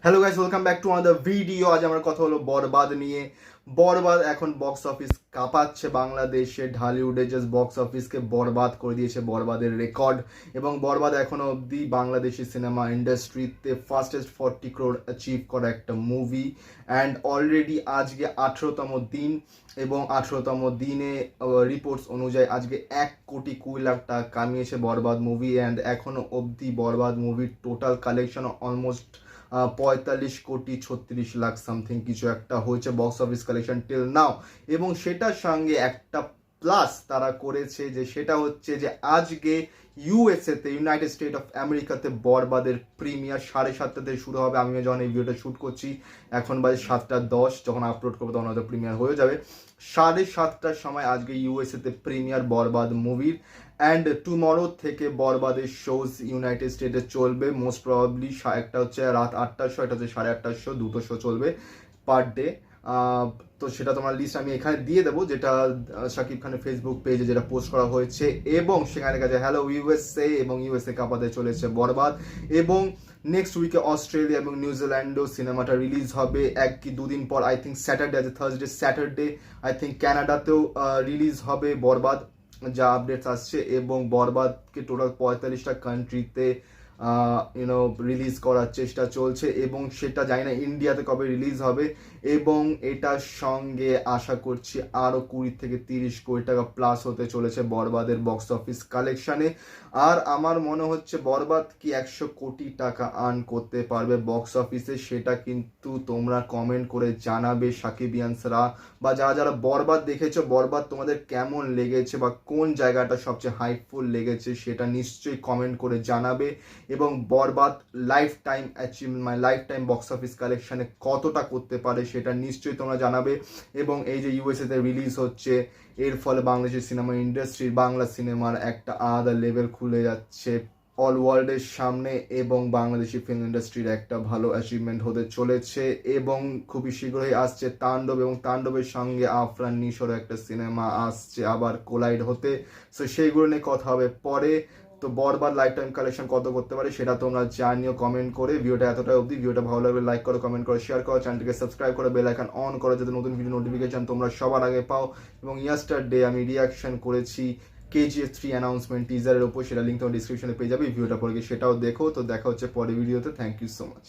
Hello guys, welcome back to another video. আজ আমার কথা হলো বরবাদ নিয়ে। বরবাদ এখন বক্স অফিস কাঁপাচ্ছে বাংলাদেশে। ঢালিউডে জাস্ট বক্স অফিসকে বরবাদ করে দিয়েছে বরবাদের রেকর্ড। এবং বরবাদ এখনো অবধি বাংলাদেশি সিনেমা ইন্ডাস্ট্রিতে ফাস্টেস্ট 40 crore অ্যাচিভ করা একটা মুভি। অ্যান্ড অলরেডি আজকে 18তম দিন, এবং 18তম দিনে রিপোর্টস অনুযায়ী আজকে 1,20,00,000 টাকা কামিয়েছে বরবাদ মুভি। অ্যান্ড এখনো অবধি বরবাদ মুভির টোটাল কালেকশন অলমোস্ট 45,36,00,000 সামথিং কিছু একটা হয়েছে box office collection till now. এবং সেটার সঙ্গে একটা প্লাস তারা করেছে, যে সেটা হচ্ছে যে আজকে ইউএসএতে, ইউনাইটেড স্টেট অফ আমেরিকাতে বরবাদের প্রিমিয়ার 7:30 থেকে শুরু হবে। আমি যখন এই ভিডিওটা শ্যুট করছি এখন বাজে 7:10, যখন আপলোড করবো তখন হয়তো প্রিমিয়ার হয়ে যাবে। 7:30টার সময় আজকে ইউএসএতে প্রিমিয়ার বরবাদ মুভির। অ্যান্ড টুমরো থেকে বরবাদের শোজ ইউনাইটেড স্টেটে চলবে মোস্ট প্রবাবলি। একটা হচ্ছে রাত 8টার শো, একটা হচ্ছে 8:30টার শো, দুটো শো চলবে পার ডে। তো সেটা তোমার লিস্ট আমি এখানে দিয়ে দেবো, যেটা শাকিব খানের ফেসবুক পেজে যেটা পোস্ট করা হয়েছে। এবং সেখানে কাছে হ্যালো ইউএসএ, এবং ইউএসএ কাঁপাতে চলেছে বরবাদ। এবং নেক্সট উইকে অস্ট্রেলিয়া এবং নিউজিল্যান্ডেও সিনেমাটা রিলিজ হবে এক কি দুদিন পর। আই থিঙ্ক স্যাটারডে, আজ থার্সডে, স্যাটারডে আই থিঙ্ক ক্যানাডাতেও রিলিজ হবে বরবাদ, যা আপডেটস আসছে। এবং বরবাদকে টোটাল 45টা কান্ট্রিতে রিলিজ করার চেষ্টা চলছে, এবং সেটা জানি না ইন্ডিয়াতে কবে রিলিজ হবে। এবং এটার সঙ্গে আশা করছি আরও 20 থেকে 30 কোটি টাকা প্লাস হতে চলেছে বরবাদের বক্স অফিস কালেকশানে। আর আমার মনে হচ্ছে বরবাদ কি 100 কোটি টাকা আর্ন করতে পারবে বক্স অফিসে, সেটা কিন্তু তোমরা কমেন্ট করে জানাবে সাকিবিয়ানসরা, বা যারা যারা বরবাদ দেখেছো বরবাদ তোমাদের কেমন লেগেছে বা কোন জায়গাটা সবচেয়ে হাইপফুল লেগেছে সেটা নিশ্চয়ই কমেন্ট করে জানাবে। এবং বরবাদ লাইফ টাইম বক্স অফিস কালেকশানে কতটা করতে পারে সেটা নিশ্চয়ই তোমরা জানাবে। এবং এই যে ইউএসএতে রিলিজ হচ্ছে, এর ফলে বাংলাদেশের সিনেমা ইন্ডাস্ট্রির, বাংলা সিনেমার একটা আলাদা লেভেল খুলে যাচ্ছে অল ওয়ার্ল্ডের সামনে। এবং বাংলাদেশি ফিল্ম ইন্ডাস্ট্রির একটা ভালো অ্যাচিভমেন্ট হতে চলেছে। এবং খুবই শীঘ্রই আসছে তাণ্ডব, এবং তাণ্ডবের সঙ্গে আফরান নিশোর একটা সিনেমা আসছে আবার কোলাইড হতে। সো সেইগুলো নিয়ে কথা হবে পরে। তো বরবাদ লাইফ টাইম কালেকশন কত করতে পারে সেটা তোমরা জানিও কমেন্ট করে। ভিডিওটা এতটা অবধি, ভিডিওটা ভালো লাগলে লাইক করো, কমেন্ট করো, শেয়ার করো, চ্যানেলটিকে সাবস্ক্রাইব করো, বেল আইকন অন করো, যাতে নতুন ভিডিও নোটিফিকেশন তোমরা সবার আগে পাও। এবং ইয়েস্টারডে আমি রিয়াকশন করেছি KGF 3 অ্যানাউন্সমেন্ট টিজারের ওপর, সেটা লিঙ্ক তোমার ডিসক্রিপশনে পেয়ে যাবে। ভিডিওটা পরে গিয়ে সেটাও দেখো। তো দেখা হচ্ছে পরের ভিডিওতে। Thank you so much.